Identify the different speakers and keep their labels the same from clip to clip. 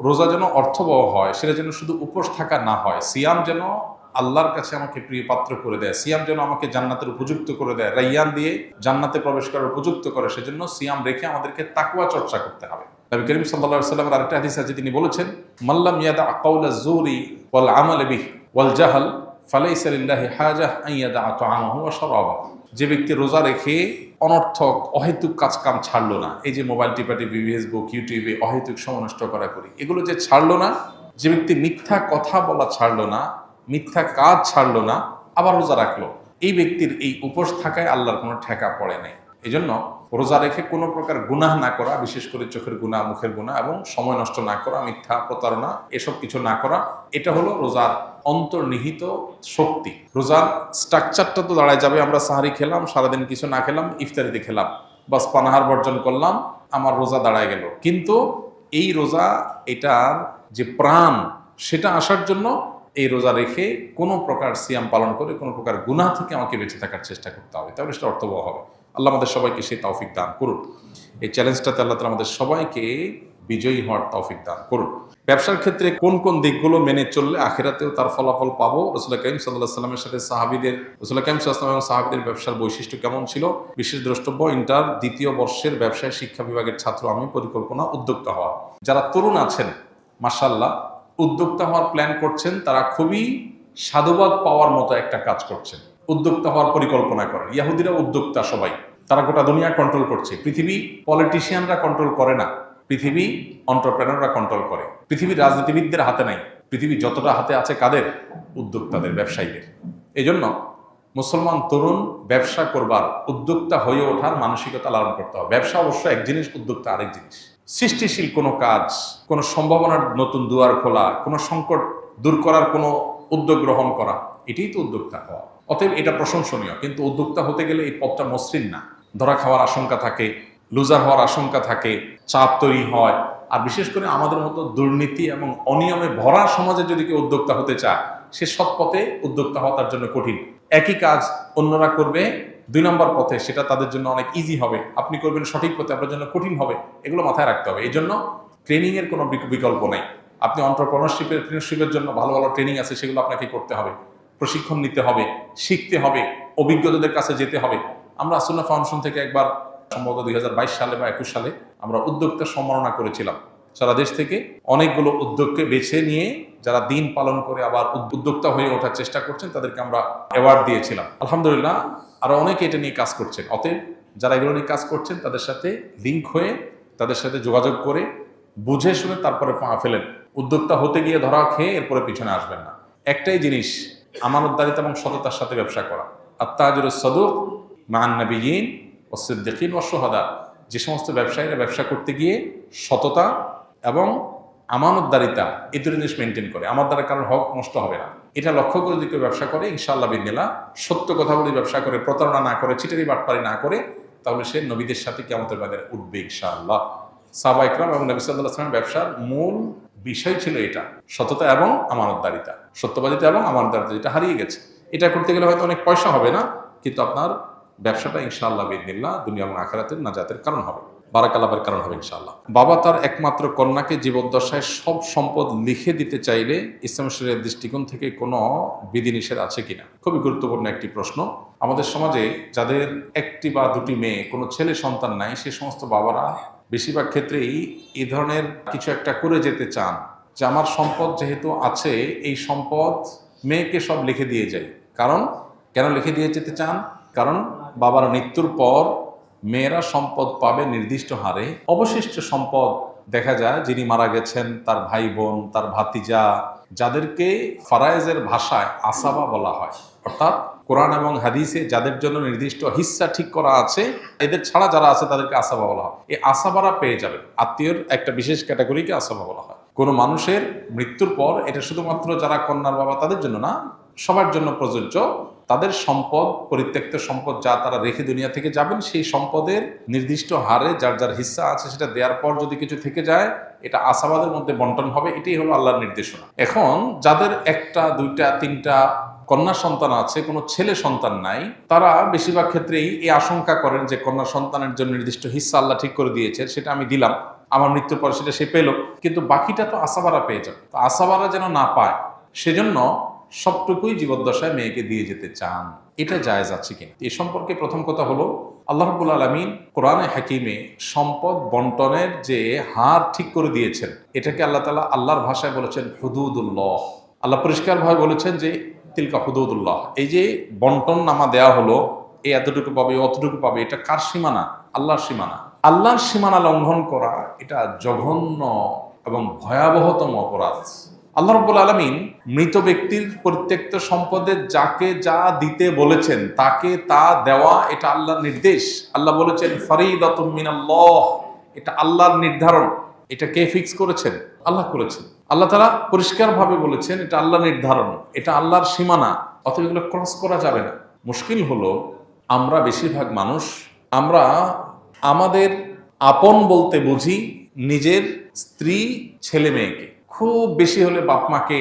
Speaker 1: রোজা যেন অর্থবহ হয়, সেটা যেন শুধু উপোস থাকা না হয়। সিয়াম যেন আল্লাহর কাছে আমাকে প্রিয় পাত্র করে দেয়, সিয়াম যেন আমাকে জান্নাতের উপযুক্ত করে দেয়, রাইয়ান দিয়ে জান্নাতে প্রবেশ করার উপযুক্ত করে। সেজন্য সিয়াম রেখে আমাদেরকে তাকওয়া চর্চা করতে হবে। নবী করিম সাল্লাল্লাহু আলাইহি ওয়াসাল্লামের আরেকটা হাদিস আছে, তিনি বলেছেন, মাল্লাম ইয়াদা কাওলা যুরি ওয়াল আমাল বিহি ওয়াল জাহল ফালাইসা লিল্লাহি হাজাহ আন ইয়াদা তাআমাহু ওয়া শারাবাহু। যে ব্যক্তি রোজা রেখে অনর্থক অহেতুক কাজকাম ছাড়লো না, এই যে মোবাইল টিপাটিপি, ফেসবুক, ইউটিউবে অহেতুক সময় নষ্ট করা করি, এগুলো যে ছাড়লো না, যে ব্যক্তি মিথ্যা কথা বলা ছাড়লো না, মিথ্যা কাজ ছাড়লো না, আবার রোজা রাখলো, এই ব্যক্তির এই উপোস থাকায় আল্লাহর কোনো ঠেকা পড়ে নাই। এই জন্য রোজা রেখে কোনো প্রকার গুনাহ না করা, বিশেষ করে চোখের গুনাহ, মুখের গুনাহ এবং সময় নষ্ট না করা, মিথ্যা, প্রতারণা, এসব কিছু না করা, এটা হলো রোজার অন্তর্নিহিত শক্তি। রোজার স্ট্রাকচারটা তো দাঁড়ায় যাবে, আমরা সাহারি খেলাম, সারাদিন কিছু না খেলাম, ইফতারিতে খেলাম, বাস পানাহার বর্জন করলাম, আমার রোজা দাঁড়ায় গেল। কিন্তু এই রোজা, এটার যে প্রাণ, সেটা আসার জন্য এই রোজা রেখে কোনো প্রকার সিয়াম পালন করে কোনো প্রকার গুনাহ থেকে আমাকে বেঁচে থাকার চেষ্টা করতে হবে, তাহলে সেটা অর্থবহ হবে। আল্লাহ আমাদের সবাইকে সেই তৌফিক দান করুন। এই চ্যালেঞ্জটাতে আল্লাহ তাআলা আমাদের সবাইকে বিজয়ী হওয়ার তৌফিক দান করুন। ব্যবসার ক্ষেত্রে কোন কোন দিকগুলো মেনে চললে আখিরাতেও তার ফলাফল পাবো, রাসূলুল্লাহ কারীম সাল্লাল্লাহু আলাইহি ওয়াসাল্লামের সাথে রাসূলুল্লাহ কারীম সাল্লাল্লাহু আলাইহি ওয়াসাল্লাম এবং সাহাবীদের ব্যবসার বৈশিষ্ট্য কেমন ছিল। বিশেষ দ্রষ্টব্য, ইন্টার দ্বিতীয় বর্ষের ব্যবসায় শিক্ষা বিভাগের ছাত্র আমি, পরিকল্পনা উদ্যোক্তা হওয়া। যারা তরুণ আছেন, মাশাআল্লাহ, উদ্যোক্তা হওয়ার প্ল্যান করছেন, তারা খুবই সাধুবাদ পাওয়ার মতো একটা কাজ করছেন। উদ্যোক্তা হওয়ার পরিকল্পনা করেন। ইহুদিরা উদ্যোক্তা সবাই, তারা গোটা দুনিয়া কন্ট্রোল করছে। পৃথিবী পলিটিশিয়ানরা কন্ট্রোল করে না, পৃথিবী এন্টারপ্রেনাররা কন্ট্রোল করে। পৃথিবীর রাজনীতিবিদদের হাতে নাই, পৃথিবী যতটা হাতে আছে কাদের? উদ্যোক্তাদের, ব্যবসায়ীদের। এই জন্য মুসলমান তরুণ ব্যবসা করবার, উদ্যোক্তা হয়ে ওঠার মানসিকতা লালন করতে হবে। ব্যবসা অবশ্য এক জিনিস, উদ্যোক্তা আরেক জিনিস। সৃষ্টিশীল কোনো কাজ, কোনো সম্ভাবনার নতুন দুয়ার খোলা, কোনো সংকট দূর করার কোনো উদ্যোগ গ্রহণ করা, এটাই তো উদ্যোক্তা হওয়া। অতএব এটা প্রশংসনীয়, কিন্তু উদ্যোক্তা হতে গেলে এই পথটা মসৃণ না। ধরা খাওয়ার আশঙ্কা থাকে, লুজার হওয়ার আশঙ্কা থাকে, চাপ তৈরি হয়। আর বিশেষ করে আমাদের মতো দুর্নীতি এবং অনিয়মে ভরা সমাজে যদি কেউ উদ্যোক্তা হতে চায়, সে সৎ পথে উদ্যোক্তা হওয়া তার জন্য কঠিন। একই কাজ অন্যরা করবে 2 নম্বর পথে, সেটা তাদের জন্য অনেক ইজি হবে। আপনি করবেন সঠিক পথে, আপনার জন্য কঠিন হবে। এগুলো মাথায় রাখতে হবে। এই জন্য ট্রেনিংয়ের কোনো বিকল্প নেই। আপনি এন্টারপ্রেনারশিপের জন্য ভালো ভালো ট্রেনিং আছে, সেগুলো আপনাকে করতে হবে, প্রশিক্ষণ নিতে হবে, শিখতে হবে, অভিজ্ঞতাদের কাছে যেতে হবে। আমরা সুন্নাহ ফাউন্ডেশন থেকে একবার সম্ভবত 2022 সালে বা 21 সালে আমরা উদ্যোক্তা সম্মাননা করেছিলাম। সারা দেশ থেকে অনেকগুলো উদ্যোগকে বেছে নিয়ে যারা দিন পালন করে আবার উদ্যোক্তা হয়ে ওঠার চেষ্টা করছেন, তাদেরকে আমরা অ্যাওয়ার্ড দিয়েছিলাম। আলহামদুলিল্লাহ, আরো অনেকে এটা নিয়ে কাজ করছেন। অতএব যারা এগুলো নিয়ে কাজ করছেন, তাদের সাথে লিঙ্ক হয়ে, তাদের সাথে যোগাযোগ করে, বুঝে শুনে তারপরে পা ফেলেন। উদ্যোক্তা হতে গিয়ে ধরা খেয়ে এরপরে পিছনে আসবেন না। একটাই জিনিস, আমানতদারিতা এবং সততার সাথে ব্যবসা করা। আত-তাজিরুস সাদুক মা'আন নাবিয়্যিন ওয়াস সিদ্দিকিন ওয়াশ শুহাদা। যে সমস্ত ব্যবসায়ীরা ব্যবসা করতে গিয়ে সততা এবং আমানতদারিতা, এই দুটো জিনিস মেনটেন করে, আমার দ্বারা কারোর হক নষ্ট হবে না, এটা লক্ষ্য করে যদি কেউ ব্যবসা করে, ইনশাআল্লাহ বিদিনিল্লাহ, সত্য কথা বলে ব্যবসা করে, প্রতারণা না করে, চিটারি বাটপারি না করে, তাহলে সে নবীদের সাথে কিয়ামতের বাজারে উঠবে ইনশাআল্লাহ। সাহাবা ইকরাম এবং নবী সাল্লাল্লাহু আলাইহি ওয়াসাল্লামের ব্যবসার মূল বিষয় ছিল এটা, সততা এবং আমানতদারিতা। সত্যবাদিতা এবং আমানতদারিতা, যেটা হারিয়ে গেছে। এটা করতে গেলে হয়তো অনেক পয়সা হবে না, কিন্তু আপনার ব্যবসাটা ইনশাআল্লাহ বিদিনিল্লাহ দুনিয়া এবং আখিরাতের নাজাতের কারণ হবে, বারাকাল্লাহের কারণ হবে ইনশাআল্লাহ। বাবা তার একমাত্র কন্যাকে জীবদ্দশায় সব সম্পদ লিখে দিতে চাইলে ইসলাম শরীয়তের দৃষ্টিকোণ থেকে কোনো বিধিনিষেধ আছে কিনা? খুবই গুরুত্বপূর্ণ একটি প্রশ্ন। আমাদের সমাজে যাদের একটি বা দুটি মেয়ে, কোনো ছেলে সন্তান নাই, সে সমস্ত বাবারা বেশিরভাগ ক্ষেত্রেই এই ধরনের কিছু একটা করে যেতে চান, যে আমার সম্পদ যেহেতু আছে, এই সম্পদ মেয়েকে সব লিখে দিয়ে যায়। কারণ কেন লিখে দিয়ে যেতে চান? কারণ বাবার মৃত্যুর পর মেয়েরা সম্পদ পাবে নির্দিষ্ট হারে। অবশিষ্ট সম্পদ দেখা যায় যিনি মারা গেছেন, তার ভাই বোন, তার ভাতিজা, যাদেরকে ফারায়েজের ভাষায় আসাবা বলা হয়, অর্থাৎ কোরআন এবং হাদিসে যাদের জন্য নির্দিষ্ট হিস্সা ঠিক করা আছে, এদের ছাড়া যারা আছে তাদেরকে আসাবা বলা হয়। এই আসাবারা পেয়ে যাবে। আত্মীয়র একটা বিশেষ ক্যাটাগরিকে আসাবা বলা হয়। কোনো মানুষের মৃত্যুর পর এটা শুধুমাত্র যারা কন্যার বাবা তাদের জন্য না, সবার জন্য প্রযোজ্য। তাদের সম্পদ, পরিত্যক্ত সম্পদ যা তারা রেখে দুনিয়া থেকে যাবেন, সেই সম্পদের নির্দিষ্ট হারে যার যার হিস্সা আছে সেটা দেওয়ার পর যদি কিছু থেকে যায়, এটা আসাবাদের মধ্যে বন্টন হবে। এটাই হলো আল্লাহর নির্দেশনা। এখন যাদের একটা, দুইটা, তিনটা কন্যা সন্তান আছে, কোনো ছেলে সন্তান নাই, তারা বেশিরভাগ ক্ষেত্রেই এই আশঙ্কা করেন যে কন্যা সন্তানের জন্য নির্দিষ্ট হিস্সা আল্লাহ ঠিক করে দিয়েছে, সেটা আমি দিলাম, আমার মৃত্যুর পর সেটা সে পেল, কিন্তু বাকিটা তো আসাবারা পেয়ে যাবে। তো আসাবারা যেন না পায় সেজন্য সবটুকুই জীবদ্দশায় মেয়েকে দিয়ে যেতে চান। এটা জায়েজ আছে কিনা এ সম্পর্কে প্রথম কথা হলো, আল্লাহ রাব্বুল আলামিন কোরআনে হাকিমে সম্পদ বন্টনের যে হার ঠিক করে দিয়েছেন, এটাকে আল্লাহ তাআলা আল্লাহর ভাষায় বলেছেন হুদুদুল্লাহ। আল্লাহ পরিষ্কারভাবে বলেছেন যে তিলকা হুদুদুল্লাহ, এই যে বন্টন নামা দেয়া হলো, এই এতটুকু পাবে অতটুকু পাবে, এটা কার সীমানা? আল্লাহর সীমানা। আল্লাহর সীমানা লঙ্ঘন করা এটা জঘন্য এবং ভয়াবহতম অপরাধ। আল্লাহ রাব্বুল আলামিন মৃত ব্যক্তির পরিত্যক্ত সম্পদে যাকে যা দিতে বলেছেন তাকে তা দেওয়া, এটা আল্লাহর নির্দেশ। আল্লাহ বলেছেন ফরিদাতুম মিনাল্লাহ, এটা আল্লাহর নির্ধারণ। এটা কে ফিক্স করেছেন? আল্লাহ করেছেন। আল্লাহ তাআলা পরিষ্কারভাবে বলেছেন এটা আল্লাহর নির্ধারণ, এটা আল্লাহর সীমানা, অতএব এগুলো ক্রস করা যাবে না। মুশকিল হলো আমরা বেশিরভাগ মানুষ, আমরা আমাদের আপন বলতে বুঝি নিজের স্ত্রী ছেলে মেয়েকে, খুব বেশি হলে বাপ মাকে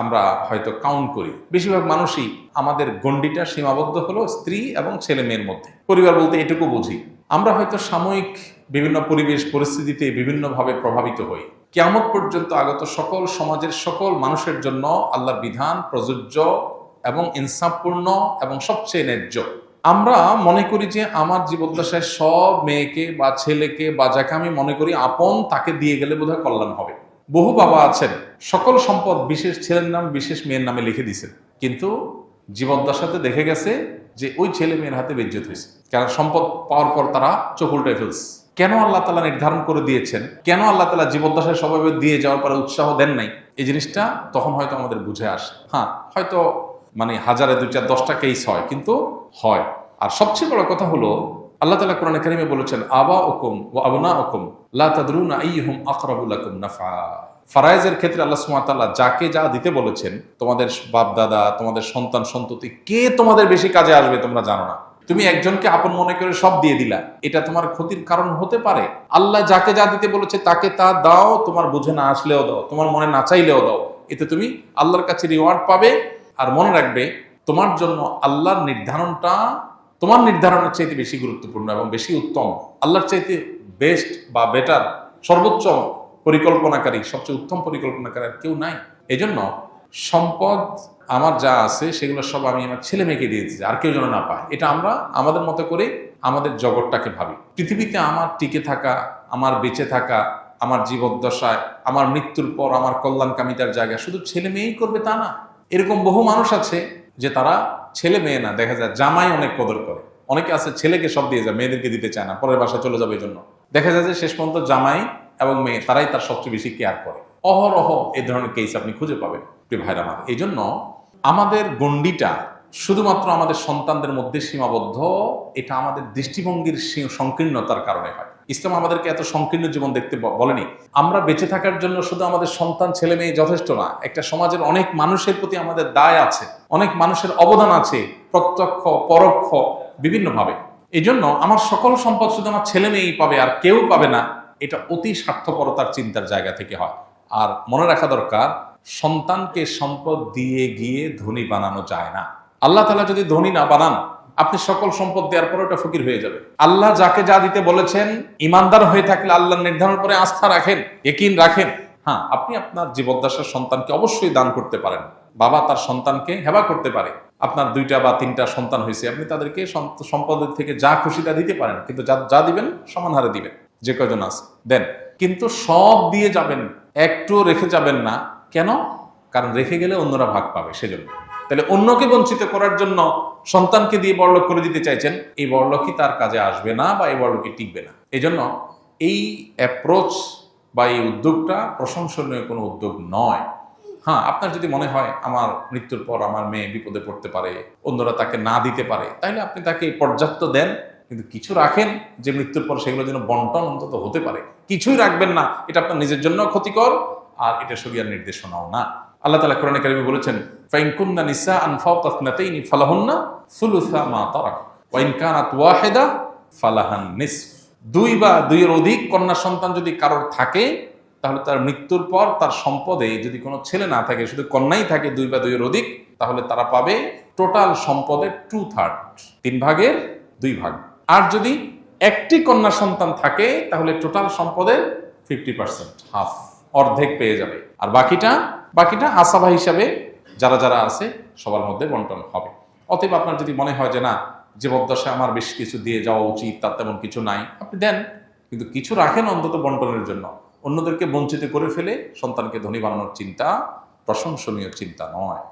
Speaker 1: আমরা হয়তো কাউন্ট করি। বেশিরভাগ মানুষই আমাদের গণ্ডিটা সীমাবদ্ধ হলো স্ত্রী এবং ছেলে মেয়ের মধ্যে। পরিবার বলতে এটুকু বুঝি। আমরা হয়তো সাময়িক বিভিন্ন পরিবেশ পরিস্থিতিতে বিভিন্নভাবে প্রভাবিত হই। কিয়ামত পর্যন্ত আগত সকল সমাজের সকল মানুষের জন্য আল্লাহর বিধান প্রযোজ্য এবং ইনসাফপূর্ণ এবং সবচেয়ে ন্যায্য। আমরা মনে করি যে আমার জীবদ্দশায় সব মেয়েকে বা ছেলেকে বা যাকে আমি মনে করি আপন তাকে দিয়ে গেলে বোধহয় কল্যাণ হবে। বহু বাবা আছেন সকল সম্পদ বিশেষ ছেলের নাম বিশেষ মেয়ের নামে লিখে দিয়েছেন, কিন্তু জীবদ্দশাতে দেখে গেছে যে ওই ছেলে মেয়ের হাতে বেজ্জত হয়েছে, কারণ সম্পদ পাওয়ার পর তারা চোখ উল্টায় ফেলছে। কেন আল্লাহ তাআলা নির্ধারণ করে দিয়েছেন, কেন আল্লাহ তাআলা জীবদ্দশায় সবাই দিয়ে যাওয়ার পরে উৎসাহ দেন নাই, এই জিনিসটা তখন হয়তো আমাদের বুঝে আসে। হ্যাঁ, হয়তো মানে হাজারে 2-4-10টা কেস হয়, কিন্তু হয়। আর সবচেয়ে বড় কথা হলো আল্লাহ তাআলা কোরআনে কারিমে বলেছেন আবাউকুম ওয়া আবনাউকুম লা তাদরুনা আইয়ুহুম আকরাবু লাকুম নাফা। ফারায়েজের ক্ষেত্রে আল্লাহ সুবহানাহু ওয়া তাআলা যাকে যা দিতে বলেছেন, তোমাদের বাপ দাদা, তোমাদের সন্তান সন্ততি, কে তোমাদের বেশি কাজে আসবে তোমরা জানো না। তুমি একজনকে আপন মনে করে সব দিয়ে দিলা, এটা তোমার ক্ষতির কারণ হতে পারে। আল্লাহ যাকে যা দিতে বলেছে তাকে তা দাও, তোমার বুঝে না আসলেও দাও, তোমার মনে না চাইলেও দাও, এতে তুমি আল্লাহর কাছে রিওয়ার্ড পাবে। আর মনে রাখবে তোমার জন্য আল্লাহর নির্ধারণটা তোমার নির্ধারণের চাইতে বেশি গুরুত্বপূর্ণ এবং বেশি উত্তম। আল্লাহর চাইতে বেস্ট বা বেটার, সর্বোচ্চ পরিকল্পনাকারী, সবচেয়ে উত্তম পরিকল্পনাকারী আর কেউ নাই। এই জন্য সম্পদ আমার যা আছে সেগুলো সব আমি আমার ছেলে মেয়েকে দিয়ে দিচ্ছি, আর কেউ যেন না পায়। এটা আমরা আমাদের মতো করে আমাদের জগৎটাকে ভাবি। পৃথিবীতে আমার টিকে থাকা, আমার বেঁচে থাকা, আমার জীবদ্দশায়, আমার মৃত্যুর পর আমার কল্যাণকামিতার জায়গা শুধু ছেলে মেয়েই করবে তা না। এরকম বহু মানুষ আছে যে তারা ছেলে মেয়ে না, দেখা যায় জামাই অনেক কদর করে। অনেকে আছে ছেলেকে সব দিয়ে যায়, মেয়েদেরকে দিতে চায় না, পরের বাসায় চলে যাবে। এই জন্য দেখা যায় যে শেষ পর্যন্ত জামাই এবং মেয়ে তারাই তার সবচেয়ে বেশি কেয়ার করে। অহরহ এই ধরনের কেস আপনি খুঁজে পাবেন প্রিয় ভাইরা আমার। এই জন্য আমাদের গণ্ডিটা শুধুমাত্র আমাদের সন্তানদের মধ্যে সীমাবদ্ধ, এটা আমাদের দৃষ্টিভঙ্গির সংকীর্ণতার কারণে হয়। ইসলাম আমাদেরকে এত সংকীর্ণ জীবন দেখতে বলেনি। আমরা বেঁচে থাকার জন্য শুধু আমাদের সন্তান ছেলে মেয়ে যথেষ্ট না, একটা সমাজের অনেক মানুষের প্রতি আমাদের দায় আছে, অনেক মানুষের অবদান আছে, প্রত্যক্ষ পরোক্ষ বিভিন্নভাবে। এই জন্য আমার সকল সম্পদ শুধু আমার ছেলে মেয়েই পাবে আর কেউ পাবে না, এটা অতি স্বার্থপরতার চিন্তার জায়গা থেকে হয়। আর মনে রাখা দরকার, সন্তানকে সম্পদ দিয়ে গিয়ে ধনী বানানো যায় না। আল্লাহ তাআলা যদি ধনী না বানান, আপনি সকল সম্পদ দেওয়ার পরে ওটা ফকির হয়ে যাবে। আল্লাহ যাকে যা দিতে বলেছেন, ইমানদার হয়ে থাকলে আল্লাহর নির্ধারণ করে আস্থা রাখেন, ইয়াকিন রাখেন। হ্যাঁ, আপনি আপনার জীবদ্দশার সন্তানকে অবশ্যই দান করতে পারেন। বাবা তার সন্তানকে হেবা করতে পারে। আপনার 2টা বা 3টা সন্তান হয়েছে, আপনি তাদেরকে সম্পদের থেকে যা খুশি তা দিতে পারেন, কিন্তু যা দিবেন সমান হারে দিবেন। যে কয়জন আছে দেন, কিন্তু সব দিয়ে যাবেন, একটুও রেখে যাবেন না। কেন? কারণ রেখে গেলে অন্যরা ভাগ পাবে, সেজন্য। তাহলে অন্যকে বঞ্চিত করার জন্য সন্তানকে দিয়ে বড়লোক করে দিতে চাইছেন, এই বড়লোকই তার কাজে আসবে না বা এই বড়লোকই টিকবে না। এই জন্য এই অ্যাপ্রোচ বা এই উদ্যোগটা প্রশংসনীয় কোনো উদ্যোগ নয়। হ্যাঁ, আপনার যদি মনে হয় আমার মৃত্যুর পর আমার মেয়ে বিপদে পড়তে পারে, অন্যরা তাকে না দিতে পারে, তাহলে আপনি তাকে পর্যাপ্ত দেন, কিন্তু কিছু রাখেন যে মৃত্যুর পর সেগুলো যেন বন্টন অন্তত হতে পারে। কিছুই রাখবেন না, এটা আপনার নিজের জন্য ক্ষতিকর, আর এটা শরীয়তের নির্দেশনাও না। আল্লাহ তাআলা কোরআনে কারিমে বলেছেন ফাইন কুননা নিসাআন ফাওকা ইসনাতাইনি ফালাহুন্না সুলুসা মা তারাক ওয়া ইন কানাত ওয়াহিদা ফালাহান নিসফ। 2 বা 2 এর অধিক কন্যা সন্তান যদি কারোর থাকে, তাহলে তার মৃত্যুর পর তার সম্পদে যদি কোনো ছেলে না থাকে, শুধু কন্যাই থাকে 2 বা 2 এর অধিক, তাহলে তারা পাবে টোটাল সম্পদের 2/3, 3 ভাগের 2 ভাগ। আর যদি একটি কন্যা সন্তান থাকে, তাহলে টোটাল সম্পদের 50%, হাফ, অর্ধেক পেয়ে যাবে। আর বাকিটা আসাবা হিসাবে যারা যারা আছে সবার মধ্যে বন্টন হবে। অতএব আপনার যদি মনে হয় যে না, জীবদ্দশায় আমার বেশ কিছু দিয়ে যাওয়া উচিত, তার তেমন কিছু নাই, আপনি দেন, কিন্তু কিছু রাখেন অন্তত বন্টনের জন্য। অন্যদেরকে বঞ্চিত করে ফেলে সন্তানকে ধনী বানানোর চিন্তা প্রশংসনীয় চিন্তা নয়।